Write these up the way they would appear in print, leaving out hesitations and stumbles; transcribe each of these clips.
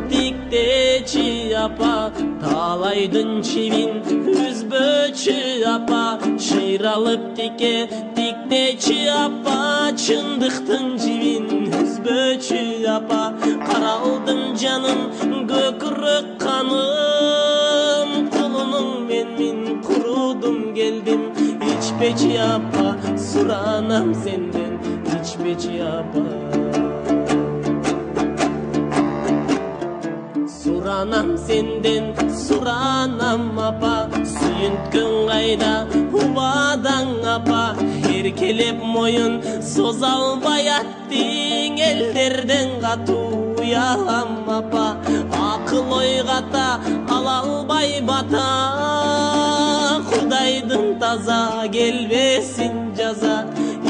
Tikteci apa, talaydın çivin üzböçü apa, şıyralıp tikteci apa, çındıktın çivin üzböçü apa, karaldın canım gökürük kanım, kulunun menmin kurudum geldim, içpeci apa, suranam senden, içpeci apa. Suranam senden, suranam apa, suyuntkün kayda, huvadan apa, herkelep moyun, sozalbay attın, ellerden katuyam apa, akıl oygata, alalbay bata, Kudaydın taza, gelmesin caza,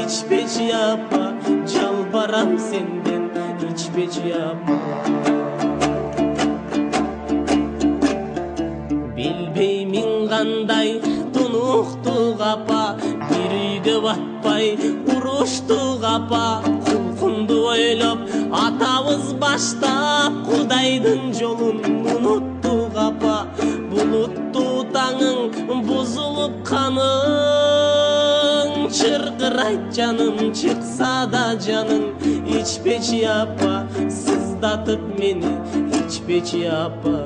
içpeci apa, çalbaram senden, içpeci apa. Bilbeymin kanday tunuktu apa, bir uyga batpay uruştu apa, kulkundu oylop atabız baştap, Kudaydın jolun unuttu apa, buluttu tağın buzulup kanın, çırgırayt canım çıksa da canın, içpeci apa, sızdatıp meni, içpeci apa.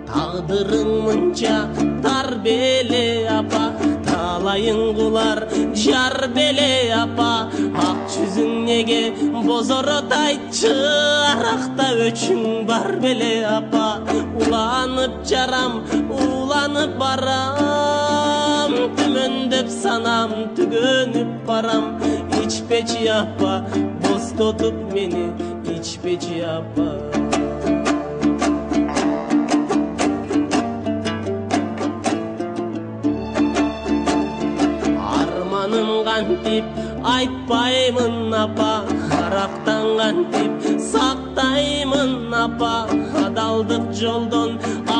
Tağdırın mınca tar bele apa, talayın kular jar bele apa, ak yüzün nege bozorotaytçı, arakta öçün var bele apa, ulanıp caram, ulanıp baram, tümöndöp sanam, tügönüp baram, içpeci apa, boz tutup meni, içpeci apa. Kantip aytpаймын apa, haraptan kantip saktаймын apa, adaldık joldan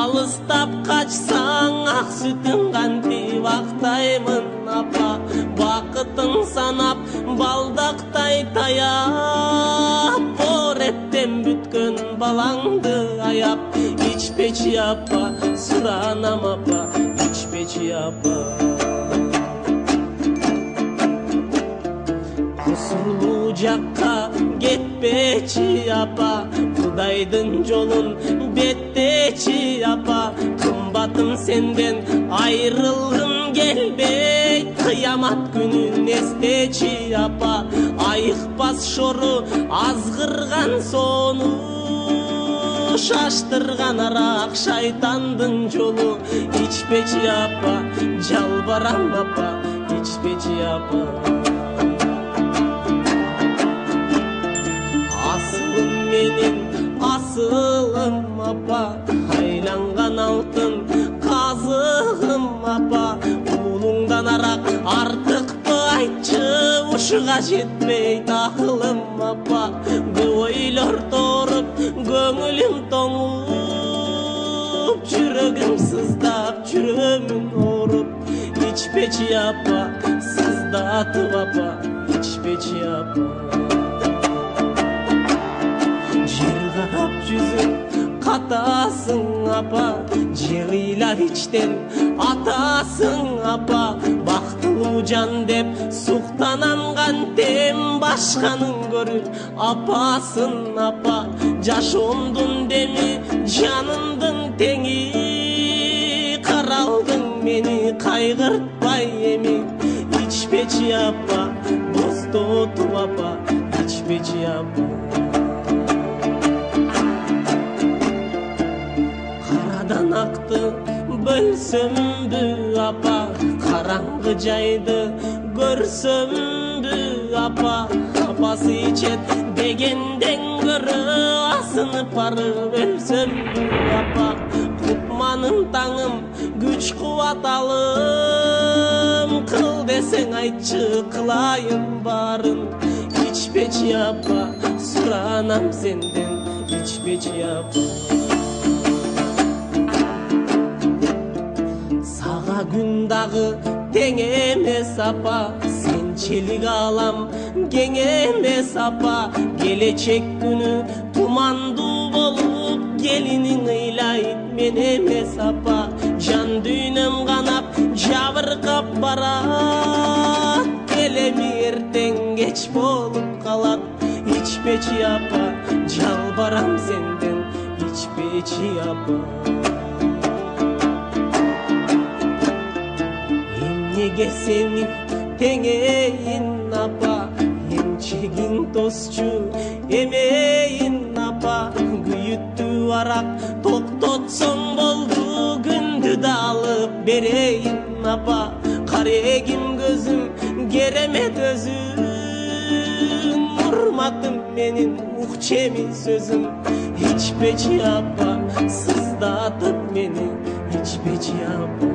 alыстап kaçsan, ak sütün kantip aktаймын apa, bakıtın sanap baldaktay tayap, boretten bütkön balangdı ayap, içpeci apa, suranam apa, içpeci apa. Kusurlu jakka getpeci apa, Kudaydın jolun betteci apa, kımbatım senden ayrılgım gelbey, kıyamat günün esteci apa, ayıkpaz şoru azgırgan sonu, şaştırgan arak şaytandın jolu, içpeci apa, jalbaram apa, içpeci apa. Asılım menin, asılım apa, haylangan altın kazığım apa, ulundan arak artık aytçı, uşuğa jetmey takılım apa, göylör torup, göngülüm toңup, жүрөгüm sızdap, жүрөmün orup, içpeci apa, sızdatıp apa, içpeci apa. Жырғап жүзің қатасың апа, жығылар içten атасың апа, бақтылу жан деп суқтанам кантем, башқанын көріп апасың апа, жашоомдун деми жанымдын теңи, қаралдың мени кайгыртпай эми, içpeci апа, боз тотуп апа, içpeci апа. тамакты бөлсөмбү апа, караңгы жайды көрсөмбү апа, апасы ичет дегенден көрө асынып барып өлсөмбү апа, кутманын таңым күч кубат алым, кыл десең айтчы кылайын барын, ичпечи апа, суранам сенден, ичпечи апа. Сага күн дагы тең эмес апа, сенчелик алам кең эмес апа, келечек күнү тумандуу болуп келиниң ыйлайт мен эмес апа, жан дүйнөм канап жабыркап барат, келеми эртең кеч болуп калат, ичпечи апа, жалбарам сенден, ичпечи апа. Эмнеге сени теңейин апа, эмчегиң тосчу эмейин апа, күйүттүү арак токтотсоң болду, күндү да алып берейин апа, карегим көзүм керемет өзүң, урматым менин укчу эми сөзүм, ичпечи апа, сыздатып мени, ичпечи апа.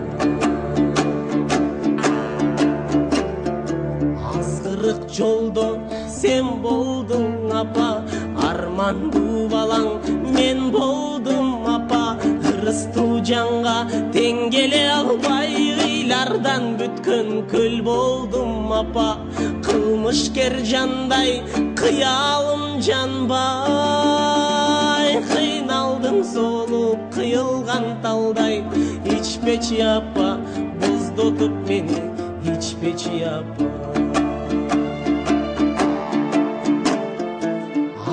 Азгырык жолдо сен болдуң апа, армандуу балаң мен болдум апа, ырыстуу жанга тең келе албай, ыйлардан бүткөн көл болдум апа, кылмышкер жандай кыялым жанбай, кыйналдым соолуп кыйылган талдай, ичпечи апа, боздотуп мени, ичпечи апа.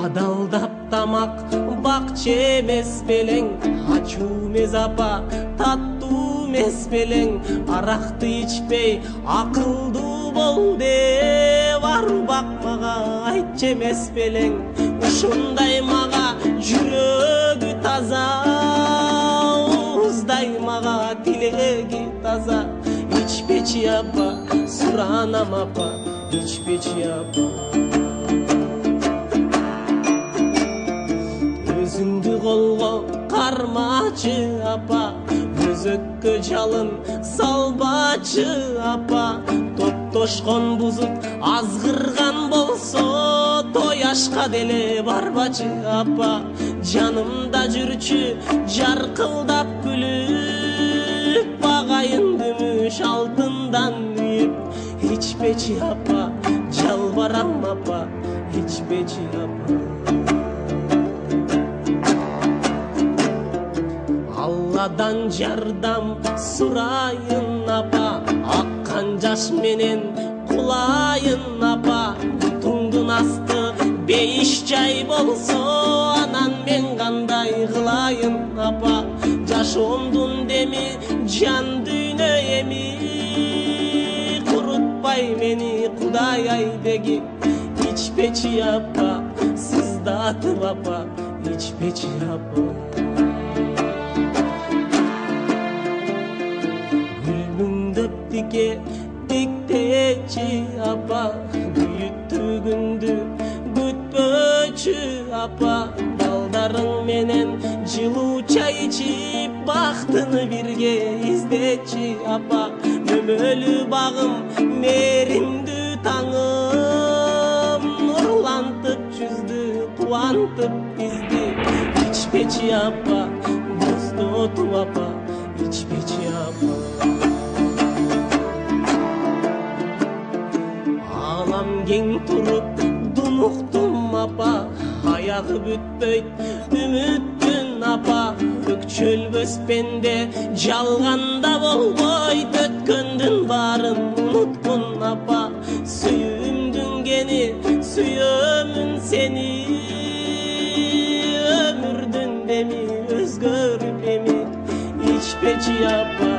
Адалдап тамак бакчы эмес белең, ачуу эмес апа, таттуу эмес белең, аракты ичпей акылдуу бол деп арбак мага айтчы эмес белең, ушундай мага жүрөгү таза, ууздай мага тилеги таза, ичпечи апа, суранам апа, ичпечи апа. Өзүңдү колго кармачы апа, өзөккө жалын салбачы апа, топтошкон бузут азгырган болсо, тояшка деле барбачы апа, жанымда жүрчү жаркылдап күлүп, багайын күмүш алтындан үйүп, ичпечи апа, жалбарам апа, ичпечи апа. Алладан жардам сурайын апа, аккан жаш менен кулайын апа, бутуңдун асты бейиш жай болсо, анан мен кандай кылайын апа, жашоомдун деми жан дүйнө эми, курутпай мени Кудай айдеги, ичпечи апа, сыздатып апа, ичпечи апа. Диктечи апа, күйүттүү күндү күтпөчү апа, балдарың менен жылуу чай ичип, бактыны бирге издечи апа, мөмөлүү багым, мээримдүү таңым, нурлантып жүздү, кубантып бизди, ичпечи апа, боздотуп апа, ичпечи апа. Кең туруп дунуктум апа, аягы бүтпөйт үмүттүн апа, өкчөлбөс пенде жалганда болбойт, өткөндүн баарын унуткун апа, сүйүүмдүн кени сүйөмүн сени, өмүрдүн деми өзгөрүп эми, ичпечи апа,